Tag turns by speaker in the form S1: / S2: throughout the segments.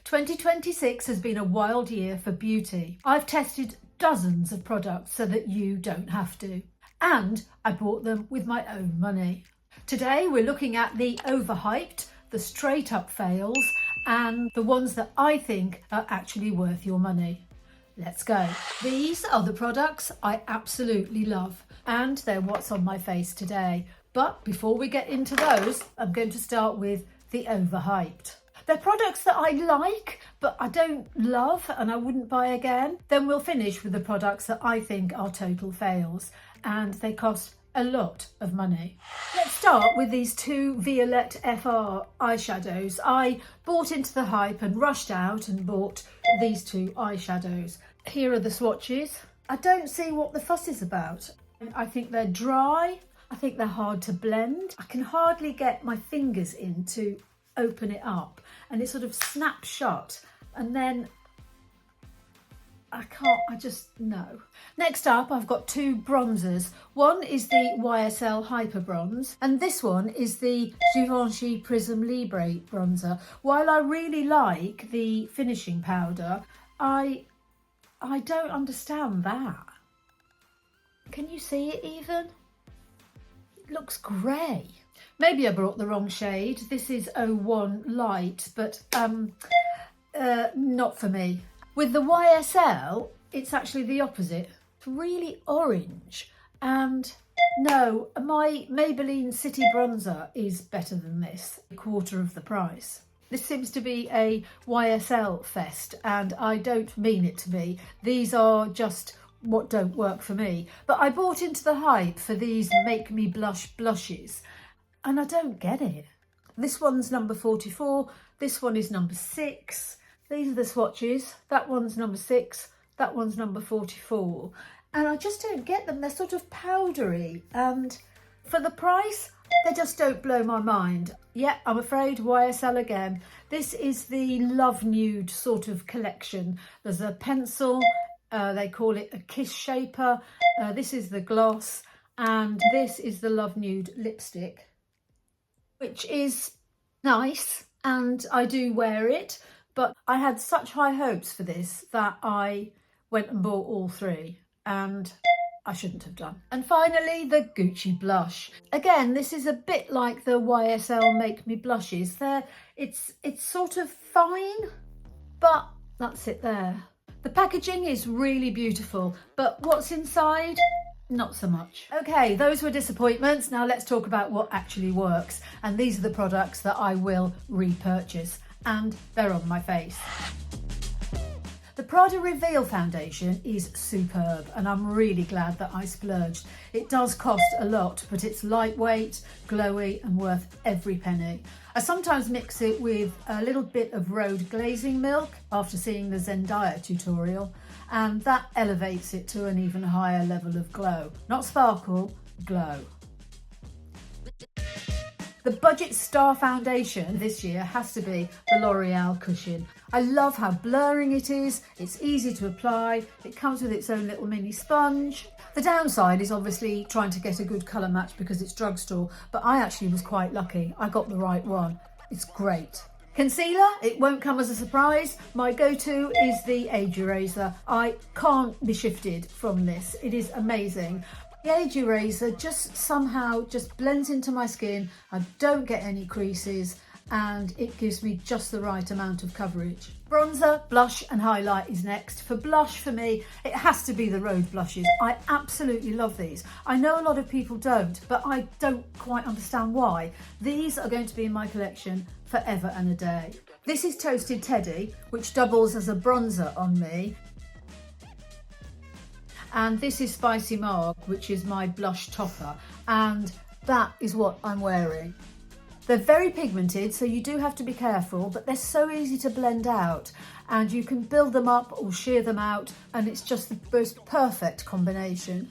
S1: 2026 has been a wild year for beauty. I've tested dozens of products so that you don't have to. And I bought them with my own money. Today we're looking at the overhyped, the straight up fails, and the ones that I think are actually worth your money. Let's go. These are the products I absolutely love, and they're what's on my face today. But before we get into those, I'm going to start with the overhyped. They're products that I like, but I don't love and I wouldn't buy again. Then we'll finish with the products that I think are total fails, and they cost a lot of money. Let's start with these two Violette FR eyeshadows. I bought into the hype and rushed out and bought these two eyeshadows. Here are the swatches. I don't see what the fuss is about. I think they're dry. I think they're hard to blend. I can hardly get my fingers in to open it up, and it sort of snaps shut, and then I just no. Next up, I've got two bronzers. One is the YSL Hyper Bronze, and this one is the Givenchy Prism Libre bronzer. While I really like the finishing powder, I don't understand that. Can you see it even? It looks grey. Maybe I brought the wrong shade. This is 01 Light, but not for me. With the YSL, it's actually the opposite. It's really orange. And no, my Maybelline City Bronzer is better than this, a quarter of the price. This seems to be a YSL fest, and I don't mean it to be. These are just what don't work for me. But I bought into the hype for these Make Me Blush blushes, and I don't get it. This one's number 44, this one is number 6. These are the swatches. That one's number 6, that one's number 44. And I just don't get them. They're sort of powdery, and for the price, they just don't blow my mind. Yeah, I'm afraid YSL again. This is the Love Nude sort of collection. There's a pencil, they call it a kiss shaper. This is the gloss, and this is the Love Nude lipstick, which is nice, and I do wear it, but I had such high hopes for this that I went and bought all three, and I shouldn't have done. And finally, the Gucci blush. Again, this is a bit like the YSL Make Me blushes. It's sort of fine, but that's it there. The packaging is really beautiful, but what's inside? Not so much. Okay, those were disappointments. Now let's talk about what actually works. And these are the products that I will repurchase, and they're on my face. The Prada Reveal foundation is superb, and I'm really glad that I splurged. It does cost a lot, but it's lightweight, glowy, and worth every penny. I sometimes mix it with a little bit of Rhode glazing milk after seeing the Zendaya tutorial, and that elevates it to an even higher level of glow. Not sparkle, glow. The budget star foundation this year has to be the Loreal Cushion. I love how blurring it is, it's easy to apply, it comes with its own little mini sponge. The downside is obviously trying to get a good colour match because it's drugstore, but I actually was quite lucky. I got the right one. It's great. Concealer, it won't come as a surprise. My go-to is the Age Eraser. I can't be shifted from this. It is amazing. The Age Eraser just somehow just blends into my skin. I don't get any creases, and it gives me just the right amount of coverage. Bronzer, blush and highlight is next. For blush, for me, it has to be the Rhode blushes. I absolutely love these. I know a lot of people don't, but I don't quite understand why. These are going to be in my collection forever and a day. This is Toasted Teddy, which doubles as a bronzer on me. And this is Spicy Marg, which is my blush topper, and that is what I'm wearing. They're very pigmented, so you do have to be careful, but they're so easy to blend out, and you can build them up or shear them out, and it's just the most perfect combination.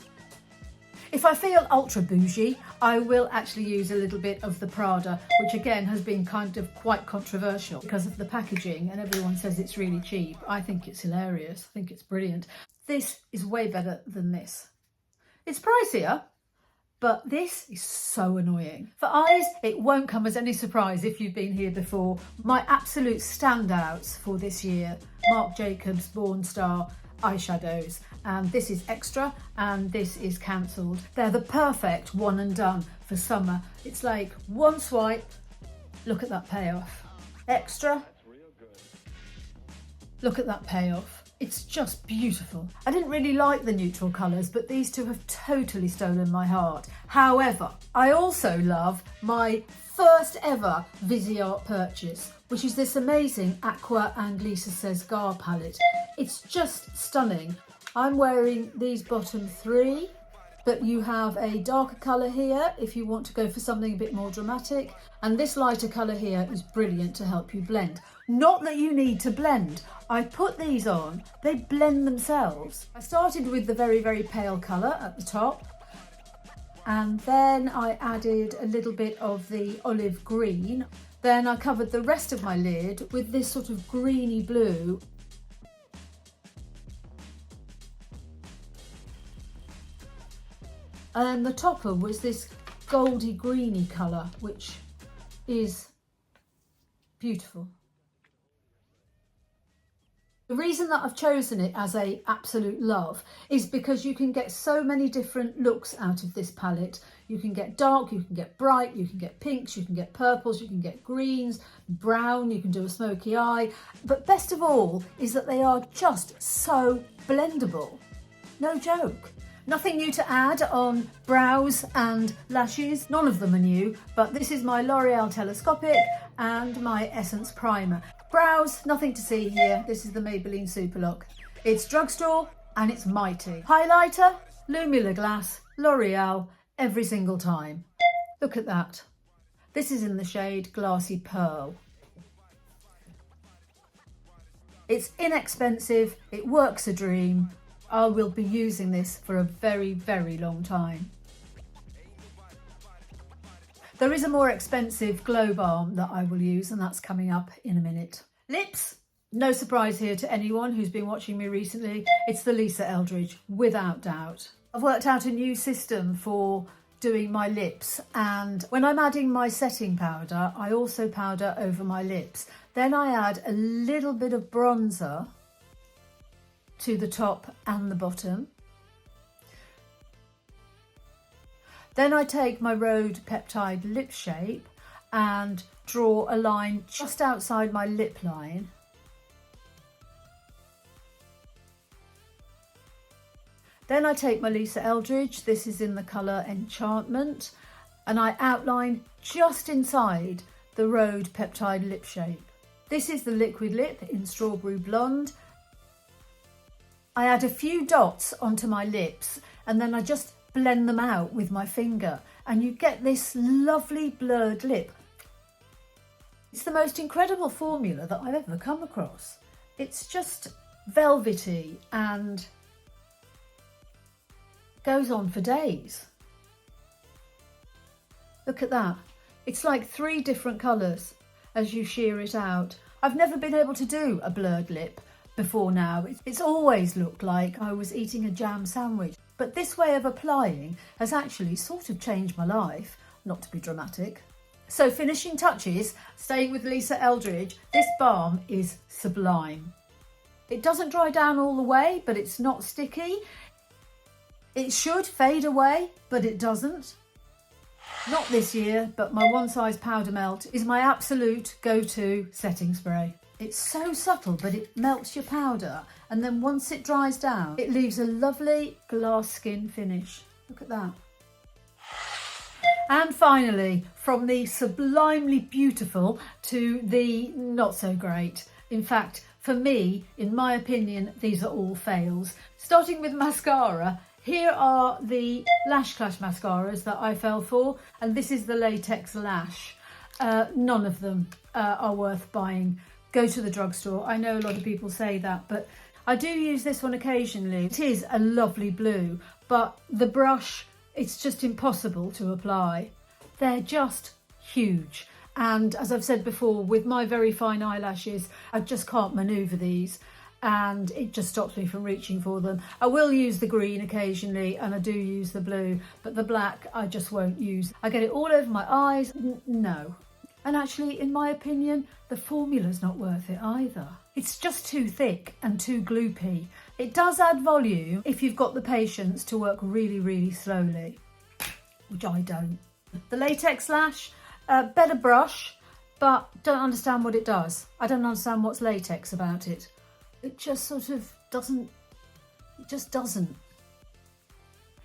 S1: If I feel ultra bougie, I will actually use a little bit of the Prada, which again has been kind of quite controversial because of the packaging, and everyone says it's really cheap. I think it's hilarious. I think it's brilliant. This is way better than this. It's pricier, But this is so annoying. For eyes, it won't come as any surprise if you've been here before. My absolute standouts for this year, Marc Jacobs Born Star eyeshadows. And this is extra and this is cancelled. They're the perfect one and done for summer. It's like one swipe, look at that payoff. Extra, look at that payoff. It's just beautiful. I didn't really like the neutral colours, but these two have totally stolen my heart. However, I also love my first ever Viseart purchase, which is this amazing Aqua and Lisa Says Gar palette. It's just stunning. I'm wearing these bottom three, but you have a darker colour here if you want to go for something a bit more dramatic, and this lighter colour here is brilliant to help you blend. Not that you need to blend. I put these on, they blend themselves. I started with the very, very pale colour at the top, and then I added a little bit of the olive green. Then I covered the rest of my lid with this sort of greeny blue. And the topper was this goldy greeny colour, which is beautiful. The reason that I've chosen it as a absolute love is because you can get so many different looks out of this palette. You can get dark, you can get bright, you can get pinks, you can get purples, you can get greens, brown, you can do a smoky eye. But best of all is that they are just so blendable. No joke. Nothing new to add on brows and lashes. None of them are new, but this is my L'Oreal Telescopic and my Essence Primer. Brows, nothing to see here. This is the Maybelline Superlock. It's drugstore and it's mighty. Highlighter, Lumila Glass, L'Oreal, every single time. Look at that. This is in the shade Glassy Pearl. It's inexpensive, it works a dream. I will be using this for a very, very long time. There is a more expensive glow balm that I will use, and that's coming up in a minute. Lips, no surprise here to anyone who's been watching me recently. It's the Lisa Eldridge, without doubt. I've worked out a new system for doing my lips, and when I'm adding my setting powder, I also powder over my lips. Then I add a little bit of bronzer to the top and the bottom. Then I take my Rhode Peptide Lip Shape and draw a line just outside my lip line. Then I take my Lisa Eldridge, this is in the colour Enchantment, and I outline just inside the Rhode Peptide Lip Shape. This is the Liquid Lip in Strawberry Blonde. I add a few dots onto my lips and then I just blend them out with my finger, and you get this lovely blurred lip. It's the most incredible formula that I've ever come across. It's just velvety and goes on for days. Look at that. It's like 3 different colours as you sheer it out. I've never been able to do a blurred lip before now. It's always looked like I was eating a jam sandwich. But this way of applying has actually sort of changed my life, not to be dramatic. So finishing touches, staying with Lisa Eldridge, this balm is sublime. It doesn't dry down all the way, but it's not sticky. It should fade away, but it doesn't. Not this year, but my One Size Powder Melt is my absolute go-to setting spray. It's so subtle, but it melts your powder, and then once it dries down, it leaves a lovely glass skin finish. Look at that. And finally, from the sublimely beautiful to the not so great. In fact, for me, in my opinion, these are all fails. Starting with mascara, here are the Lash Clash mascaras that I fell for, and this is the Latex Lash. None of them are worth buying. Go to the drugstore. I know a lot of people say that, but I do use this one occasionally. It is a lovely blue, but the brush, it's just impossible to apply. They're just huge. And as I've said before, with my very fine eyelashes, I just can't manoeuvre these. and it just stops me from reaching for them. I will use the green occasionally, and I do use the blue, but the black I just won't use. I get it all over my eyes. No. And actually, in my opinion, the formula's not worth it either. It's just too thick and too gloopy. It does add volume if you've got the patience to work really, really slowly, which I don't. The latex lash, better brush, but don't understand what it does. I don't understand what's latex about it. It just sort of doesn't, it just doesn't.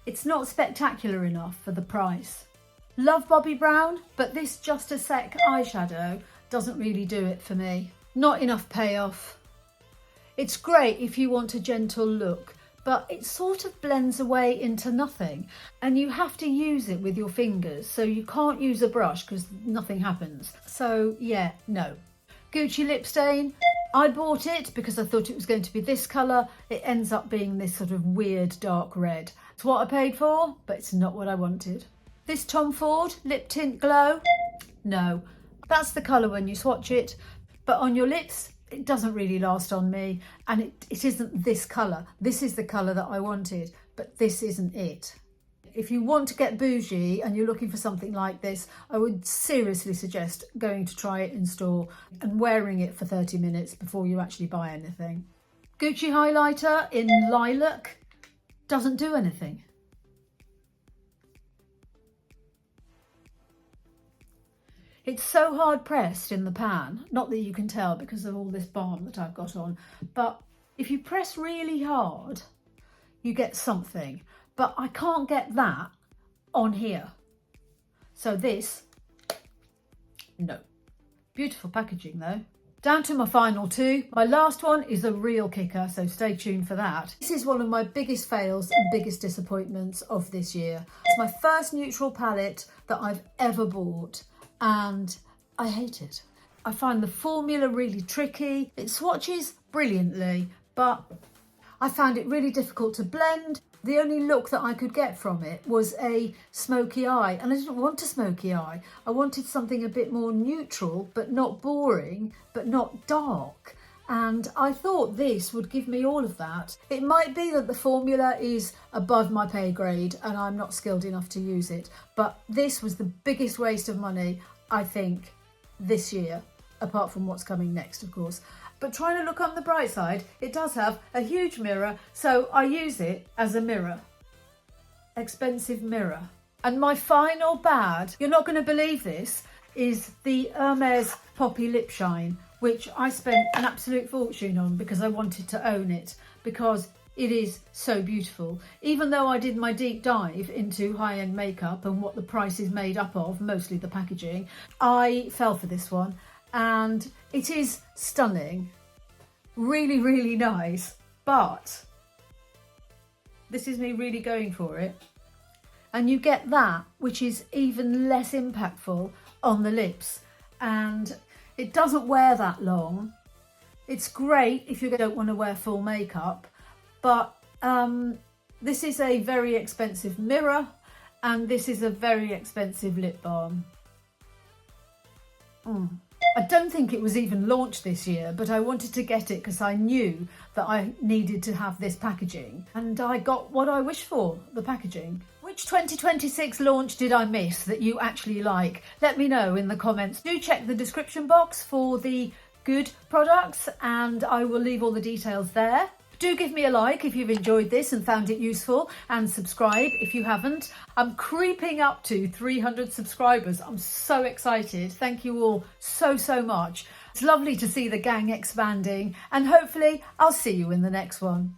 S1: It's not spectacular enough for the price. Love Bobbi Brown, but this Just a Sec eyeshadow doesn't really do it for me. Not enough payoff. It's great if you want a gentle look, but it sort of blends away into nothing, and you have to use it with your fingers, so you can't use a brush because nothing happens. So yeah, no. Gucci lip stain. I bought it because I thought it was going to be this colour. It ends up being this sort of weird dark red. It's what I paid for, but it's not what I wanted. This Tom Ford lip tint glow. No, that's the colour when you swatch it, but on your lips, it doesn't really last on me, and it isn't this colour. This is the colour that I wanted, but this isn't it. If you want to get bougie and you're looking for something like this, I would seriously suggest going to try it in store and wearing it for 30 minutes before you actually buy anything. Gucci highlighter in lilac doesn't do anything. It's so hard pressed in the pan, not that you can tell because of all this balm that I've got on, but if you press really hard, you get something. But I can't get that on here. So this, no. Beautiful packaging though. Down to my final two. My last one is a real kicker, so stay tuned for that. This is one of my biggest fails and biggest disappointments of this year. It's my first neutral palette that I've ever bought, and I hate it. I find the formula really tricky. It swatches brilliantly, but I found it really difficult to blend. The only look that I could get from it was a smoky eye, and I didn't want a smoky eye. I wanted something a bit more neutral, but not boring, but not dark. And I thought this would give me all of that. It might be that the formula is above my pay grade and I'm not skilled enough to use it, but this was the biggest waste of money, I think, this year, apart from what's coming next, of course. But trying to look on the bright side, it does have a huge mirror, so I use it as a mirror. Expensive mirror. And my final bad, you're not going to believe this, is the Hermes Poppy Lip Shine, which I spent an absolute fortune on because I wanted to own it, because it is so beautiful. Even though I did my deep dive into high-end makeup and what the price is made up of, mostly the packaging, I fell for this one. And it is stunning, really, really nice, but this is me really going for it. And you get that, which is even less impactful on the lips, and it doesn't wear that long. It's great if you don't want to wear full makeup, but this is a very expensive mirror, and this is a very expensive lip balm. I don't think it was even launched this year, but I wanted to get it because I knew that I needed to have this packaging, and I got what I wished for, the packaging. Which 2026 launch did I miss that you actually like? Let me know in the comments. Do check the description box for the good products, and I will leave all the details there. Do give me a like if you've enjoyed this and found it useful, and subscribe if you haven't. I'm creeping up to 300 subscribers. I'm so excited. Thank you all so much. It's lovely to see the gang expanding, and hopefully I'll see you in the next one.